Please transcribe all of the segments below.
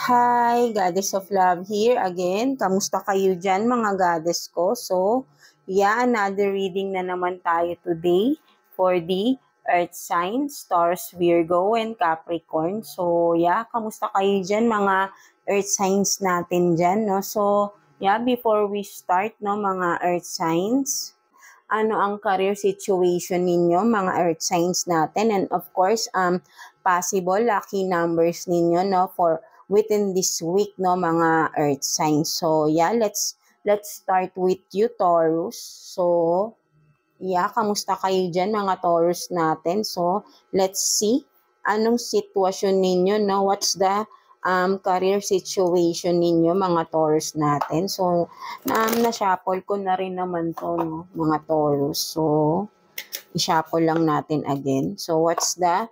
Hi, Goddess of Love here again. Kamusta kayo dyan mga goddess ko? So, another reading na naman tayo today for the Earth signs, Taurus, Virgo, and Capricorn. So, kamusta kayo dyan mga Earth signs natin dyan, no? So, before we start, no, mga Earth signs, ano ang career situation ninyo, mga Earth signs natin, and of course, possible lucky numbers ninyo, no, for within this week, no, mga Earth signs. So, let's start with you, Taurus. So, kamusta kayo dyan, mga Taurus natin? So, let's see anong sitwasyon ninyo, no? What's the career situation ninyo, mga Taurus natin? So, na-shuffle ko na rin naman to, no, mga Taurus. So, i-shuffle lang natin again. So, what's the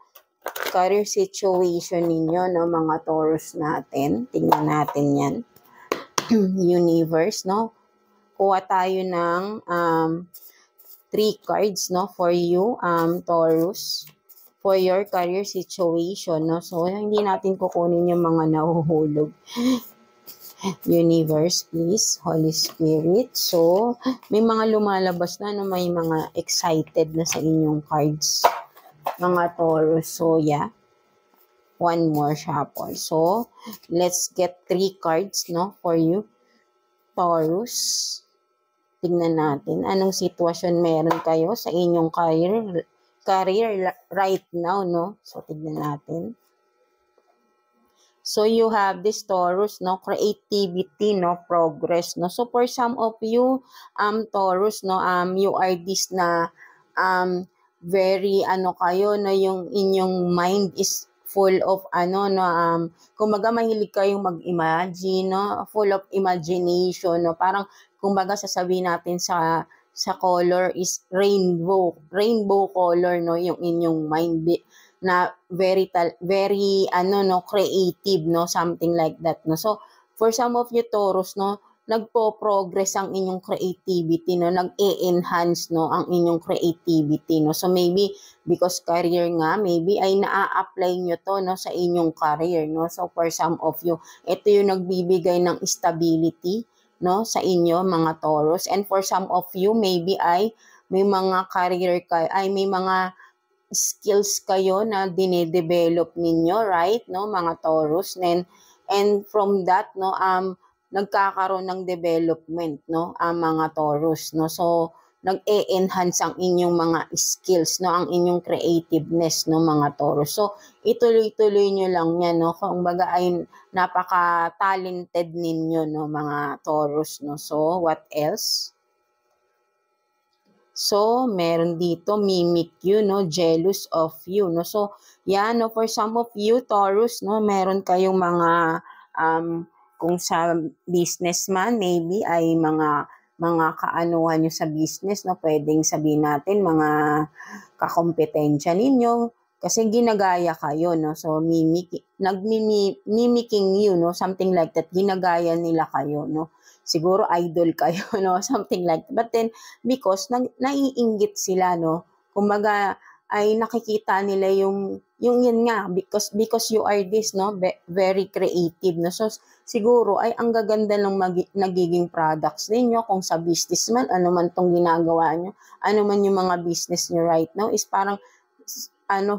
career situation ninyo, no, mga Taurus natin? Tingnan natin yan. Universe, no? Kuha tayo ng 3 cards, no, for you, Taurus, for your career situation, no? So, hindi natin kukunin yung mga nahuhulog. Universe, please, Holy Spirit. So, may mga lumalabas na, no, may mga excited na sa inyong cards, mga Taurus. So, one more shuffle. So, let's get 3 cards, no, for you, Taurus. Tingnan natin anong sitwasyon meron kayo sa inyong career right now, no? So, tignan natin. So, you have this Taurus, no? Creativity, no? Progress, no? So, for some of you, Taurus, no? You are this na, very, kayo, no? Yung inyong mind is full of, kumbaga mahilig kayong mag-imagine, no? Full of imagination, no? Parang, kumbaga sasabihin natin sa color is rainbow color, no, yung inyong mind na very creative, no, something like that, no. So for some of you Taurus, no, nagpo-progress ang inyong creativity, no, nag-e-enhance, no, ang inyong creativity, no. So maybe because career nga, maybe ay naa-apply nyo to, no, sa inyong career, no. So for some of you, ito yung nagbibigay ng stability, no, sa inyo, mga Taurus. And for some of you, maybe ay may mga career kayo, ay may mga skills kayo na dine-develop ninyo, right, no, mga Taurus. And from that, no, nagkakaroon ng development, no, mga Taurus, no. So, nag-e-enhance ang inyong mga skills, no, ang inyong creativeness, no, mga Taurus. So, ituloy-tuloy nyo lang yan, no, kung baga ay napaka-talented ninyo, no, mga Taurus, no. So, what else? So, meron dito, mimic you, no, jealous of you, no. So, no, for some of you, Taurus, no, meron kayong mga, kung sa businessman, maybe ay mga kaanuhan nyo sa business, no, pwedeng sabihin natin, mga kakompetensya ninyo, kasi ginagaya kayo, no, so mimicking you, no, something like that, ginagaya nila kayo, no, siguro idol kayo, no, something like that, but then, because naiinggit sila, no, kumbaga, ay nakikita nila yung yan nga, because you are this, no, very creative, no, so siguro ay ang gaganda ng nagiging products ninyo, kung sa business man, ano man tong ginagawa nyo, ano man yung mga business nyo right now, is parang,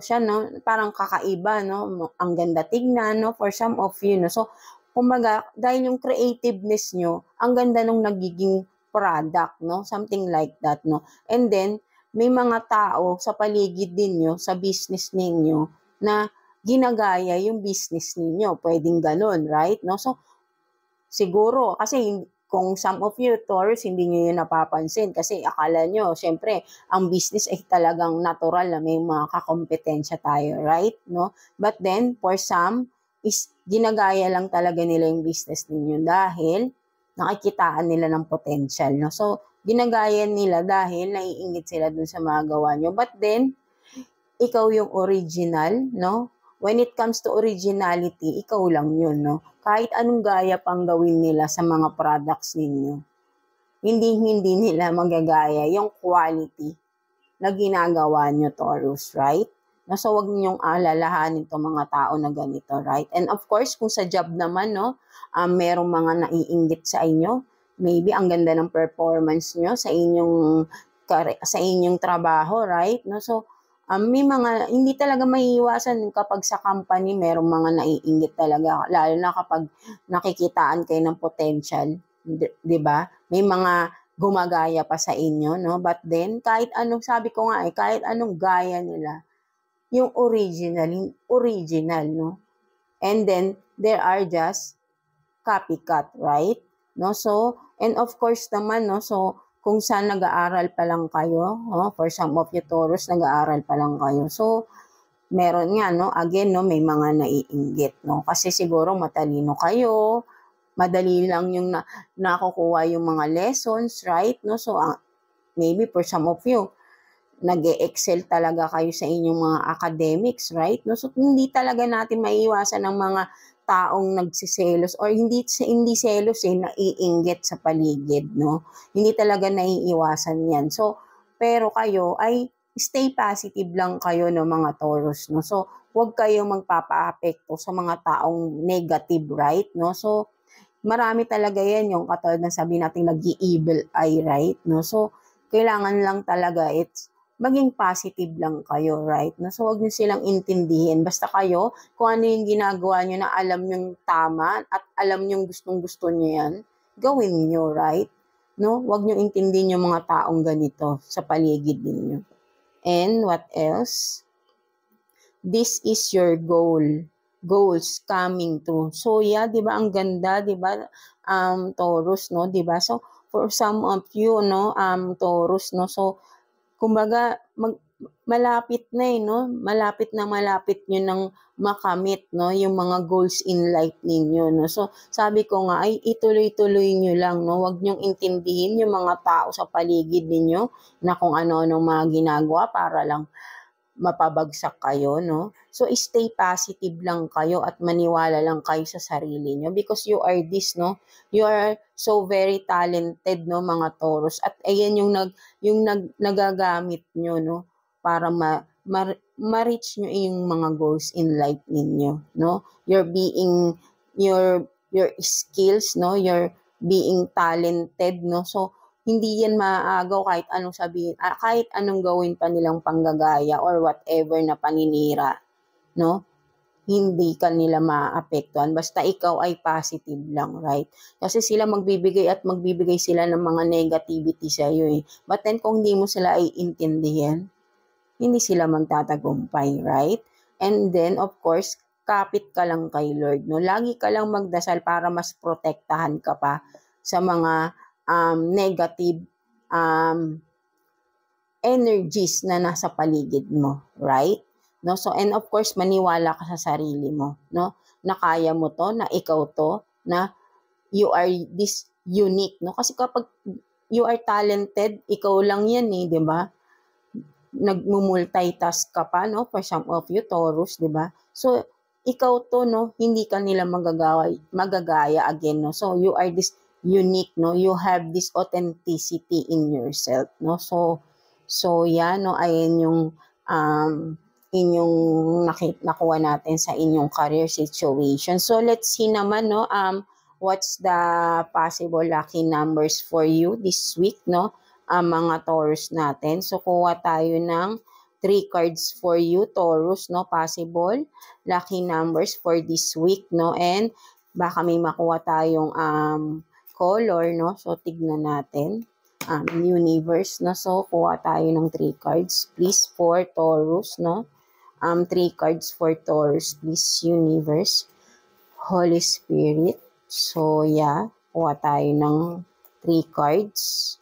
siya, no, parang kakaiba, no, ang ganda tignan, no, for some of you, no, so, kumbaga, dahil yung creativeness nyo, ang ganda nung nagiging product, no, something like that, no, and then, may mga tao sa paligid ninyo, sa business ninyo, na ginagaya yung business ninyo. Pwedeng ganun, right? No? So, siguro, kasi kung some of you, Taurus, hindi nyo yun napapansin. Kasi akala nyo, syempre, ang business ay talagang natural na may mga kakompetensya tayo, right? No? But then, for some, is ginagaya lang talaga nila yung business ninyo dahil nakikitaan nila ng potential. No? So, ginagaya nila dahil naiingit sila dun sa mga gawa nyo. But then, ikaw yung original, no? When it comes to originality, ikaw lang yun, no? Kahit anong gaya pang gawin nila sa mga products ninyo, hindi nila magagaya yung quality na ginagawa nyo, Taurus, right? No? So, wag niyong alalahanin itong mga tao na ganito, right? And of course, kung sa job naman, no, merong mga naiinggit sa inyo, maybe ang ganda ng performance nyo sa inyong trabaho, right? No? So, may mga, hindi talaga maiiwasan kapag sa company, merong mga naiinggit talaga, lalo na kapag nakikitaan kayo ng potential, di ba? May mga gumagaya pa sa inyo, no? But then, kahit anong, sabi ko nga kahit anong gaya nila, yung original, no? And then, there are just copycat, right? No? So, and of course naman, no? So, kung saan nag-aaral pa lang kayo, no? For some of you Taurus, nag-aaral pa lang kayo. So, meron nga, no? Again, no? May mga naiinggit, no? Kasi siguro matalino kayo, madali lang yung nakukuha yung mga lessons, right? No? So, maybe for some of you, nag-e-excel talaga kayo sa inyong mga academics, right? No? So, hindi talaga natin maiiwasan ng mga taong nagsiselos or hindi selos naiinggit sa paligid, no? Hindi talaga naiiwasan yan. So, pero kayo ay stay positive lang kayo ng mga Taurus, no? So, huwag kayo magpapa-apekto sa mga taong negative, right? No? So, marami talaga yan yung katulad ng sabi natin nag-i-evil eye, right? No? So, kailangan lang talaga maging positive lang kayo, right? No? So, huwag nyo silang intindihin. Basta kayo, kung ano yung ginagawa nyo na alam nyo tama at alam nyo gustong-gusto nyo yan, gawin nyo, right? No? Huwag nyo intindihin yung mga taong ganito sa paligid ninyo. And what else? This is your goals coming true. So, yeah, di ba, ang ganda, di ba, Taurus, no? Di ba? So, for some of you, no, Taurus, no? So, kumbaga, malapit na no? Malapit nyo nang makamit, no? Yung mga goals in life ninyo, no? So, sabi ko nga, ay ituloy-tuloy nyo lang, no? Huwag nyong intindihin yung mga tao sa paligid ninyo na kung ano-ano mga ginagawa para lang mapabagsak kayo, no? So, stay positive lang kayo at maniwala lang kayo sa sarili nyo because you are this, no? You are so very talented, no, mga Taurus. At ayan yung nagagamit nyo, no? Para ma-reach nyo yung mga goals in life ninyo, no? Your skills, no? Your being talented, no? So, hindi yan maaagaw kahit anong sabihin, kahit anong gawin pa nilang panggagaya or whatever na paninira, no? Hindi ka nila maaapektuhan. Basta ikaw ay positive lang, right? Kasi sila magbibigay sila ng mga negativity sa iyo But then kung hindi mo sila ay intindihin, hindi sila magtatagumpay, right? And then, of course, kapit ka lang kay Lord, no? Lagi ka lang magdasal para mas protektahan ka pa sa mga negative energies na nasa paligid mo, right? No? So, and of course, maniwala ka sa sarili mo, no? Na kaya mo to, na ikaw to, na you are this unique, no? Kasi kapag you are talented, ikaw lang yan di ba? Nagmumultitask ka pa, no? For some of you, Taurus, di ba? So, ikaw to, no? Hindi ka nila magagaya again, no? So, you are this unique, no? You have this authenticity in yourself, no? So yan, no? Ayan yung inyong nakuha natin sa inyong career situation. So, let's see naman, no? What's the possible lucky numbers for you this week, no? Mga Taurus natin. So, kuha tayo ng 3 cards for you, Taurus, no? Possible lucky numbers for this week, no? And baka may makuha tayong color, no? So, tignan natin. Universe, no? So, kuha tayo ng 3 cards, please, for Taurus, no? 3 cards for Taurus, please, Universe, Holy Spirit. So, yeah, kuha tayo ng 3 cards.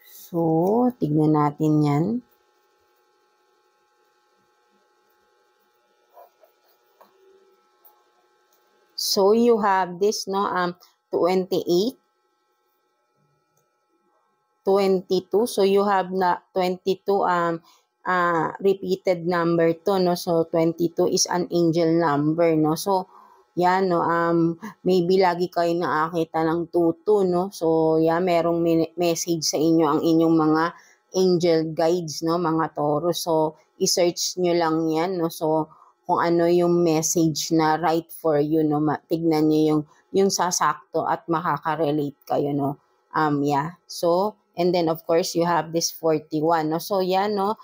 So, tignan natin yan. So, you have this, no? 28, 22. So, you have na 22 repeated number to, no? So, 22 is an angel number, no? So, yan, no? Maybe lagi kayo nakakita ng tutu, no? So, yan, merong message sa inyo ang inyong mga angel guides, no, mga Taurus. So, i-search nyo lang yan, no. So, kung ano yung message na right for you, no, tignan nyo yung sasakto at makaka-relate kayo, no. Yeah. So, and then of course, you have this 41, no. So, yan, no,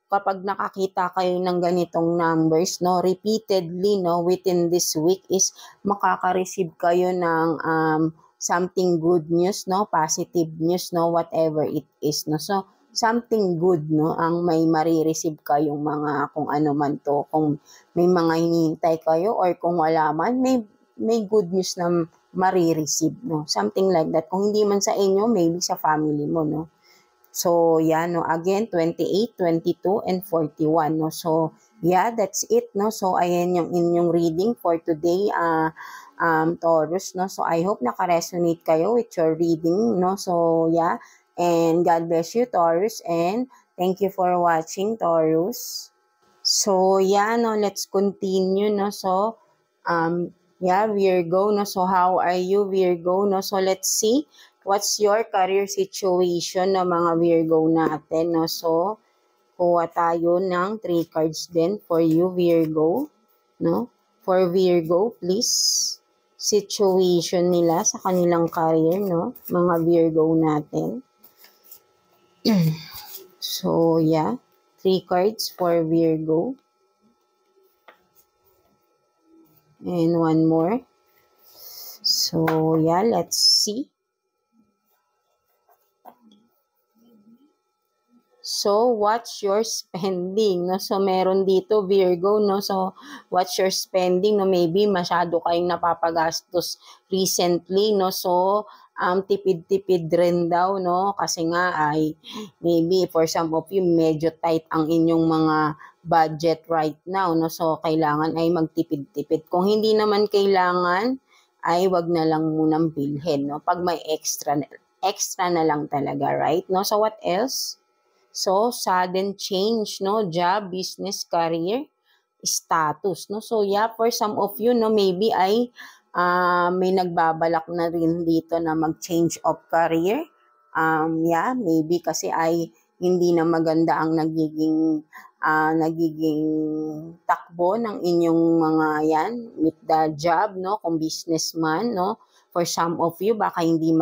kapag nakakita kayo ng ganitong numbers, no, repeatedly, no, within this week is makaka-receive kayo ng something good news, no, positive news, no, whatever it is, no. So, something good, no, ang may marireceive kayong mga kung ano man to, kung may mga hinihintay kayo or kung wala man, may good news na marireceive, no, something like that. Kung hindi man sa inyo, maybe sa family mo, no. So, yeah, no, again, 28, 22, and 41, no. So, yeah, that's it, no. So, ayan yung inyong reading for today, Taurus, no. So, I hope naka-resonate kayo with your reading, no. So, yeah, and God bless you, Taurus, and thank you for watching, Taurus. So, yeah, no, let's continue, no. So, yeah, Virgo, no. So, how are you, Virgo, no. So, let's see. What's your career situation ng mga Virgo natin, no? So, kuha tayo ng 3 cards din for you, Virgo, no? For Virgo, please, situation nila sa kanilang career, no? Mga Virgo natin. So, yeah, 3 cards for Virgo. And 1 more. So, yeah, let's see. So, watch your spending, no? So, meron dito, Virgo, no? So, watch your spending, no? Maybe masyado kayong napapagastos recently, no? So, tipid-tipid rin daw, no? Kasi nga ay, maybe for some of you, medyo tight ang inyong mga budget right now, no? So, kailangan ay magtipid-tipid. Kung hindi naman kailangan, ay wag na lang munang bilhin, no? Pag may extra na lang talaga, right? No? So, what else? So, sudden change, no? Job, business, career, status, no? So, yeah, for some of you, no, maybe ay may nagbabalak na rin dito na mag-change of career. Yeah, maybe kasi ay hindi na maganda ang nagiging takbo ng inyong mga yan with the job, no? Kung businessman, no? For some of you, baka hindi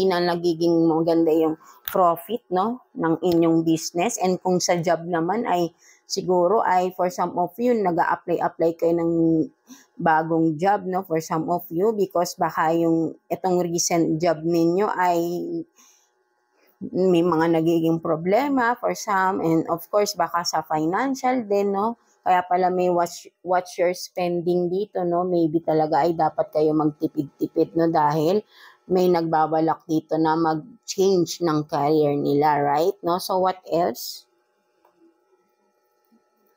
na nagiging maganda yung profit, no, ng inyong business. And kung sa job naman ay siguro ay for some of you nag-a-apply kayo ng bagong job, no, for some of you, because baka yung itong recent job ninyo ay may mga nagiging problema for some, and of course baka sa financial din, no. Kaya pala may watch your spending dito, no. Maybe talaga ay dapat kayo magtipid-tipid, no, dahil may nagbabalak dito na mag-change ng career nila, right? No? So, what else?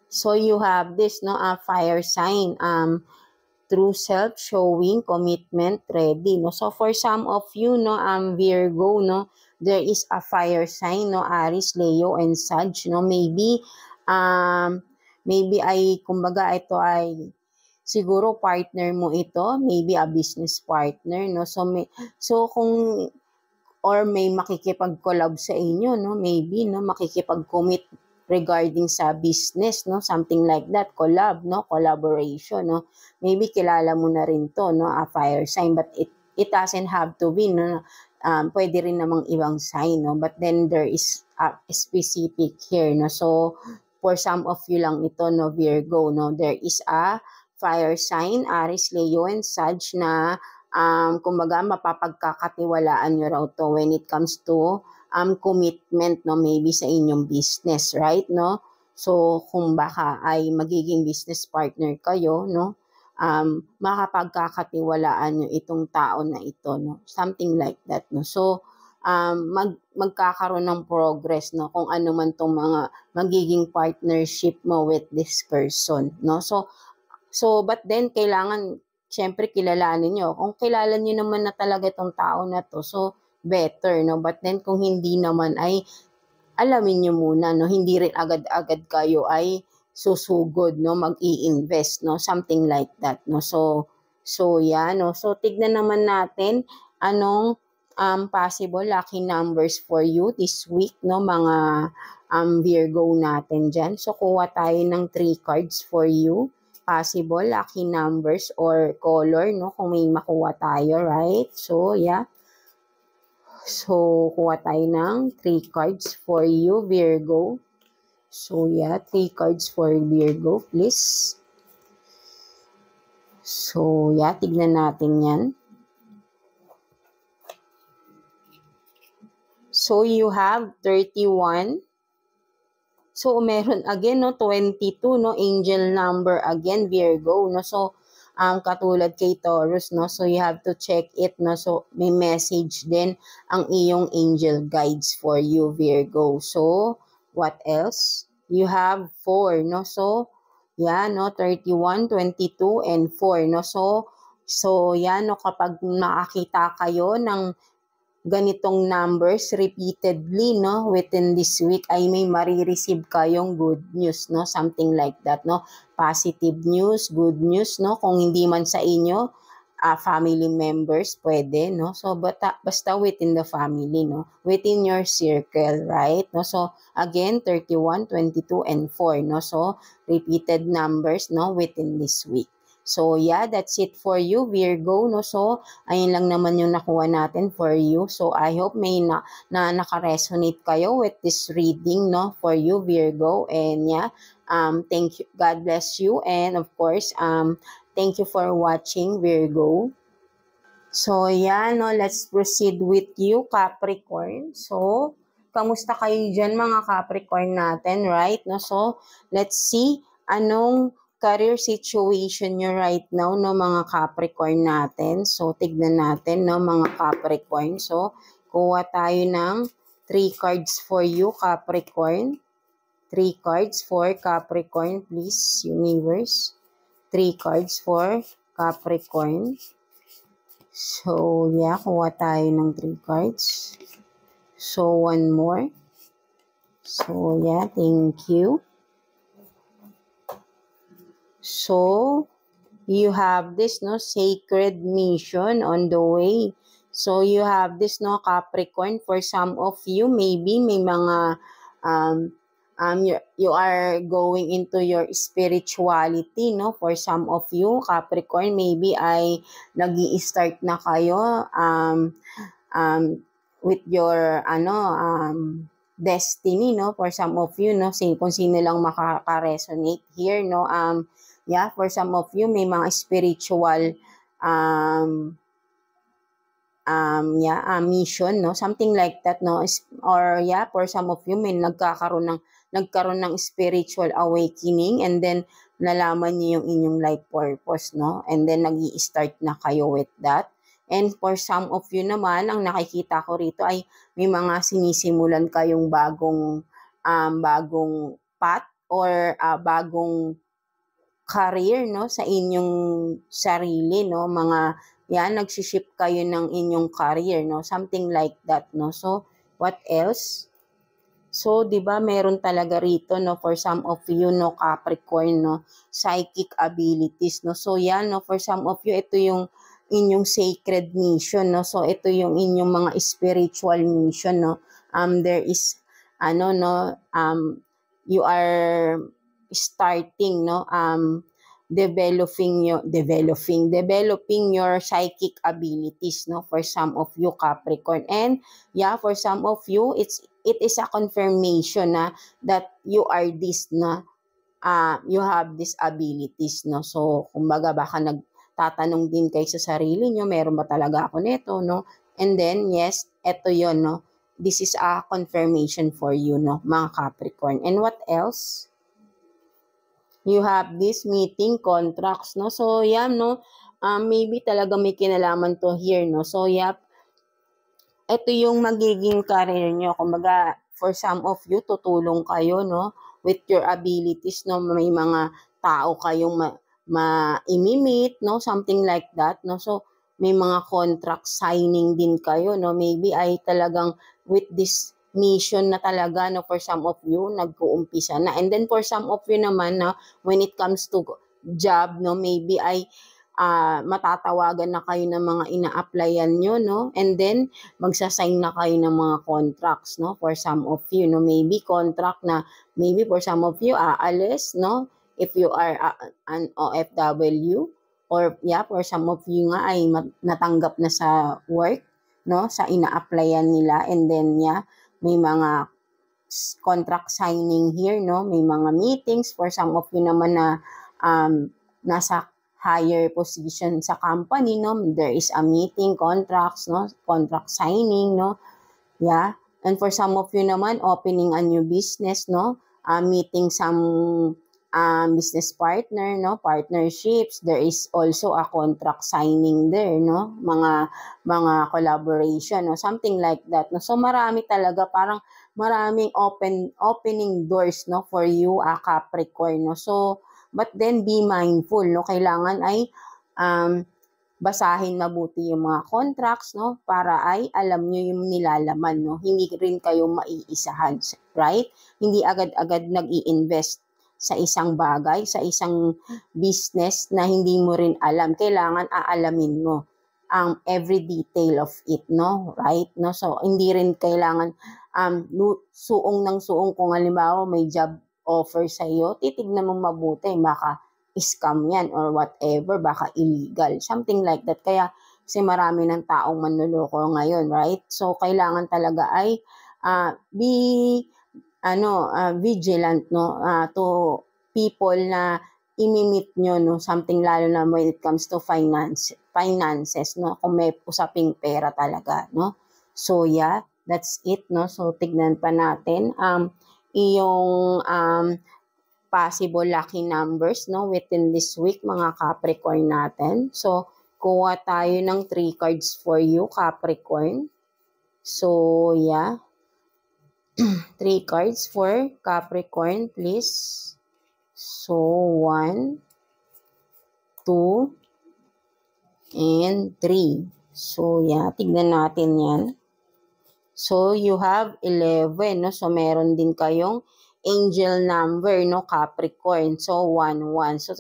So, you have this, no, a fire sign, true self, showing, commitment, ready, no? So, for some of you, no, Virgo, no, there is a fire sign, no, Aries, Leo, and Sag, no? Maybe ay, kumbaga, ito ay siguro partner mo ito, maybe a business partner, no? So kung or may makikipag-collab sa inyo, no? Maybe, no, makikipag-commit regarding sa business, no? Something like that, collab, no? Collaboration, no? Maybe kilala mo na rin to, no? A fire sign, but it doesn't have to be, no? Pwede rin namang ibang sign, no? But then there is a specific here, no? So for some of you lang ito, no, Virgo, no, there is a fire sign, Aries, Leo, and Sag na kumbaga mapapagkakatiwalaan nyo raw to when it comes to commitment, no, maybe sa inyong business, right, no? So, kung baka ay magiging business partner kayo, no, makapagkakatiwalaan nyo itong tao na ito, no, something like that, no. So, magkakaroon ng progress, no, kung ano man tong mga magiging partnership mo with this person, no. So but then kailangan syempre kilalanin nyo. Kung kilala nyo naman na talaga itong tao na to, so better, no. But then kung hindi naman ay alamin nyo muna, no, hindi rin agad-agad kayo ay susugod, no, mag-i-invest, no, something like that, no. So yeah, no. So tignan naman natin anong possible lucky numbers for you this week, no, mga Virgo natin dyan. So, kuha tayo ng 3 cards for you. Possible lucky numbers or color, no, kung may makuha tayo, right? So, yeah. So, kuha tayo ng 3 cards for you, Virgo. So, yeah, 3 cards for Virgo, please. So, yeah, tignan natin yan. So, you have 31. So, meron again, no, 22, no, angel number again, Virgo, no. So, katulad kay Taurus, no, so you have to check it, no. So, may message din ang iyong angel guides for you, Virgo. So, what else? You have 4, no. So, yeah, no, 31, 22, and 4, no. So, yeah, no, kapag nakakita kayo ng ganitong numbers repeatedly, no, within this week, ay may marireceive kayong good news, no, something like that, no, positive news, good news, no, kung hindi man sa inyo, family members, pwede, no, so basta within the family, no, within your circle, right, no, so again, 31, 22, and 4, no, so repeated numbers, no, within this week. So, yeah, that's it for you, Virgo, no? So, ayun lang naman yung nakuha natin for you. So, I hope may naka-resonate kayo with this reading, no, for you, Virgo. And, yeah, thank you. God bless you. And, of course, thank you for watching, Virgo. So, yeah, no, let's proceed with you, Capricorn. So, kamusta kayo dyan, mga Capricorn natin, right? No? So, let's see anong career situation nyo right now, no, mga Capricorn natin. So, tignan natin, no, mga Capricorn. So, kuha tayo ng 3 cards for you, Capricorn. 3 cards for Capricorn, please, universe. 3 cards for Capricorn. So, yeah, kuha tayo ng 3 cards. So, 1 more. So, yeah, thank you. So, you have this, no, sacred mission on the way. So, you have this, no, Capricorn. For some of you, maybe may mga, you are going into your spirituality, no? For some of you, Capricorn, maybe ay nag-i-start na kayo, with your, destiny, no? For some of you, no? Kung sino lang makaka-resonate here, no? Yeah, for some of you, may mga spiritual mission, no, something like that, no, or yeah, for some of you, may nagkaroon ng spiritual awakening, and then nalaman niyo yung inyong life purpose, no, and then nag-i-start na kayo with that. And for some of you naman, ang nakikita ko rito ay may mga sinisimulan kayong bagong path or bagong career, no, sa inyong sarili, no, mga yan, nagsiship kayo ng inyong career, no, something like that, no. So, what else? So, di ba, meron talaga rito, no, for some of you, no, Capricorn, no, psychic abilities, no. So, yan, no, for some of you, ito yung inyong sacred mission, no. So, ito yung inyong mga spiritual mission, no. There is, you are starting, no, developing your psychic abilities, no, for some of you, Capricorn. And yeah, for some of you, it is a confirmation na that you are this, na you have these abilities, no. So, kumbaga, baka nagtatanong din kayo sa sarili nyo, meron ba talaga ako nito, no? And then, yes, eto yon, no. This is a confirmation for you, no, mga Capricorn. And what else? You have this meeting contracts, no? So, yeah, no? Maybe talaga may kinalaman to here, no? So, yeah, ito yung magiging career nyo. Kumbaga, for some of you, tutulong kayo, no? With your abilities, no? May mga tao kayong ma-imimit, no? Something like that, no? So, may mga contract signing din kayo, no? Maybe ay talagang with this mission na talaga, no, for some of you, nag-uumpisa na. And then for some of you naman, na when it comes to job, no, maybe ay matatawagan na kayo ng mga ina-applyan nyo, no? And then, magsasign na kayo ng mga contracts, no? For some of you, no? Maybe contract na, maybe for some of you, aalis, no? If you are an OFW, or yeah, for some of you nga ay natanggap na sa work, no? Sa ina-applyan nila, and then, yeah, may mga contract signing here, no? May mga meetings for some of you naman na nasa higher position sa company, no? There is a meeting, contracts, no? Contract signing, no? Yeah. And for some of you naman, opening a new business, no? Meeting some business partner, no? Partnerships. There is also a contract signing there, no? Mga collaboration, no? Something like that, no? So marami talaga, parang maraming opening doors, no, for you, Capricorn, no? So but then be mindful, no? Kailangan ay basahin mabuti yung mga contracts, no? Para ay alam nyo yung nilalaman, no? Hindi rin kayo maiisahan, right? Hindi agad-agad nag-i-invest sa isang bagay, sa isang business na hindi mo rin alam. Kailangan aalamin mo ang every detail of it, no? Right? No? So hindi rin kailangan suong ng suong kung halimbawa may job offer sa iyo, titignan mo mabuti, baka scam yan or whatever, baka illegal, something like that. Kaya kasi marami ng taong manloloko ngayon, right? So kailangan talaga ay be vigilant, no, to people na imimit nyo, no, something lalo na when it comes to finances, no, kung may usaping pera talaga, no. So yeah, that's it, no. So tignan pa natin iyong possible lucky numbers, no, within this week, mga Capricorn natin. So kuha tayo ng 3 cards for you, Capricorn. So yeah, 3 cards for Capricorn, please. So 1, 2, and 3. So yeah, tignan natin yan. So you have 11, no? So meron din kayong angel number, no, Capricorn. So 11. So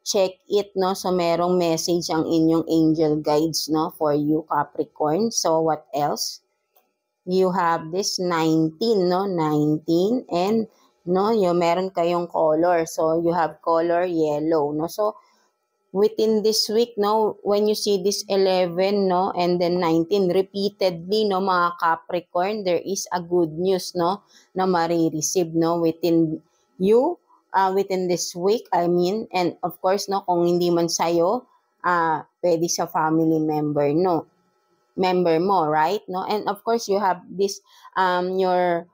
check it, no? So merong message ang inyong angel guides, no, for you, Capricorn. So what else? You have this 19, no? 19, and no, meron kayong color. So you have color yellow, no? So within this week, no, when you see this 11, no, and then 19 repeatedly, no, mga Capricorn, there is a good news, no, na marireceive, no, within you, within this week, I mean, and of course, no, kung hindi man sa'yo, pwede sa family member, no, member mo, right, no, and of course, you have this, your,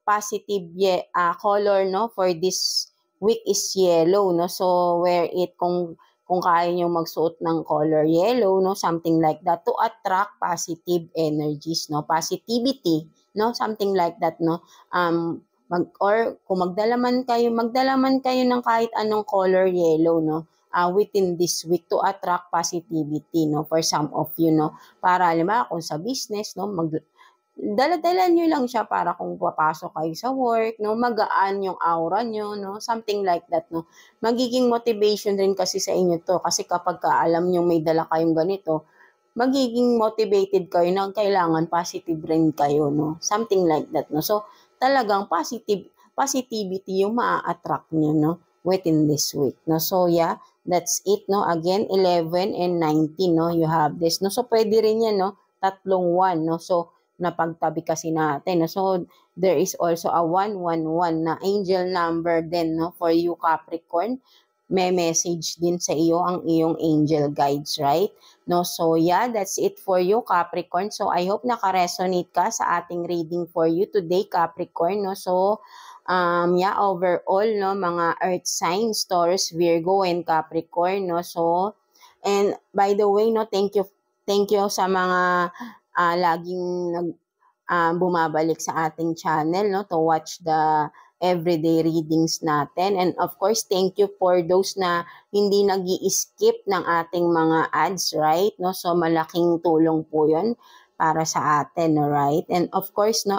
positive color, no, for this week is yellow, no? So wear it kung kaya nyo magsuot ng color yellow, no? Something like that to attract positive energies, no? Positivity, no? Something like that, no? Or kung magdala man kayo ng kahit anong color yellow, no? Within this week to attract positivity, no? For some of you, no? Para halimbawa kung sa business, no? Dala-dala nyo lang siya para kung papasok kayo sa work, no, magaan yung aura nyo, no, something like that, no. Magiging motivation rin kasi sa inyo to, kasi kapag alam nyo may dala kayong ganito, magiging motivated kayo na kailangan positive rin kayo, no, something like that, no. So, talagang positivity yung maa-attract nyo, no, within this week, no. So, yeah, that's it, no. Again, 11 and 19, no, you have this, no. So, pwede rin yan, no, 3 1, no. So, napagtabi kasi natin. No? So, there is also a 111 na angel number din, no, for you, Capricorn. May message din sa iyo ang iyong angel guides, right? No, so yeah, that's it for you, Capricorn. So, I hope naka-resonate ka sa ating reading for you today, Capricorn. No? So, yeah, overall, no, mga earth signs, Taurus, Virgo, and Capricorn. No? So, and by the way, no, thank you sa mga laging bumabalik sa ating channel, no, to watch the everyday readings natin. And of course, thank you for those na hindi nag-i-skip ng ating mga ads, right? No, so malaking tulong po 'yon para sa atin, right? And of course, no,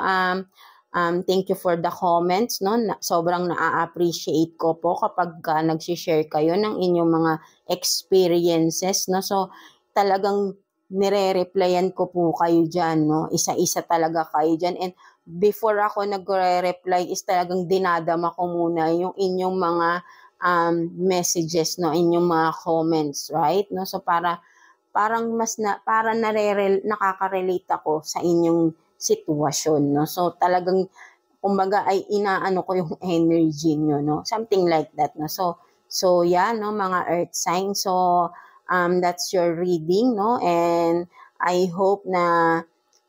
Thank you for the comments, no? Sobrang na-appreciate ko po kapag nag-share kayo ng inyong mga experiences, no? So, talagang nire-replyan ko po kayo dyan, no? Isa-isa talaga kayo dyan. And before ako nagre-reply is talagang dinadama ko muna yung inyong mga messages, no? Inyong mga comments, right? No? So, parang nakaka-relate ako sa inyong sitwasyon, no? So, talagang, kumbaga, ay inaano ko yung energy nyo, no? Something like that, no? So yeah, no, mga earth signs. So, that's your reading, no? And I hope na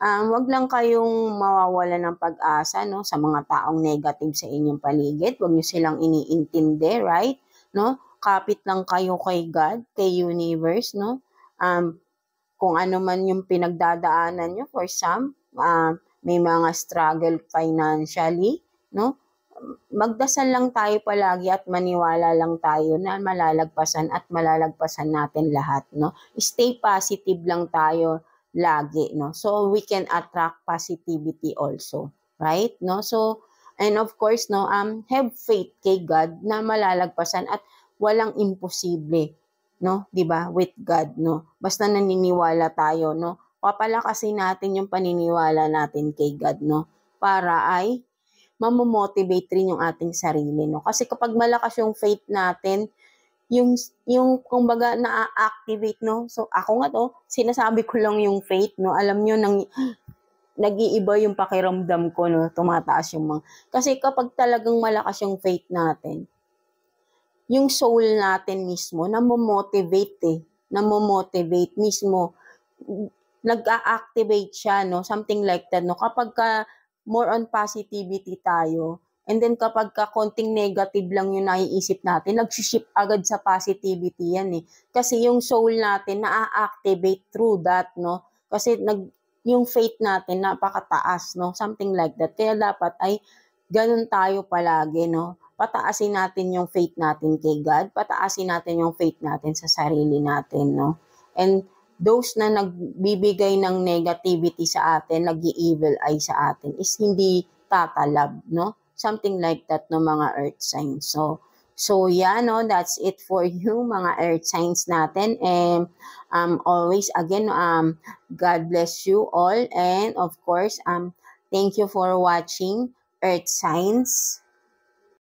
wag lang kayong mawawala ng pag-asa, no? Sa mga taong negative sa inyong paligid. Wag nyo silang iniintindi, right? No? Kapit lang kayo kay God, kay universe, no? Kung ano man yung pinagdadaanan nyo, for some, may mga struggle financially, no? Magdasal lang tayo palagi at maniwala lang tayo na malalagpasan natin lahat, no? Stay positive lang tayo lagi, no? So we can attract positivity also, right? No? So, and of course, no, have faith kay God na malalagpasan at walang imposible, no? 'Di ba? With God, no? Basta naniniwala tayo, no? Papalakasin natin yung paniniwala natin kay God, no? Para ay mamomotivate rin yung ating sarili, no? Kasi kapag malakas yung faith natin, yung kumbaga na-activate, no? So ako nga to, sinasabi ko lang yung faith, no? Alam niyo nag-iiba yung pakiramdam ko, no? Tumataas yung mga. Kasi kapag talagang malakas yung faith natin, yung soul natin mismo namomotivate mismo, nag-a-activate siya, no? Something like that, no? Kapag more on positivity tayo, and then kapag konting negative lang yung naiisip natin, nag-shift agad sa positivity yan, eh. Kasi yung soul natin na-activate through that, no? Kasi yung faith natin napakataas, no? Something like that. Kaya dapat ay ganun tayo palagi, no? Pataasin natin yung faith natin kay God, pataasin natin yung faith natin sa sarili natin, no? And those na nagbibigay ng negativity sa atin, nag-i-evil eye sa atin, is hindi tatalab, no? Something like that, no, mga earth signs. So yeah, no, that's it for you, mga earth signs natin. And always, again, God bless you all. And of course, thank you for watching Earth Signs.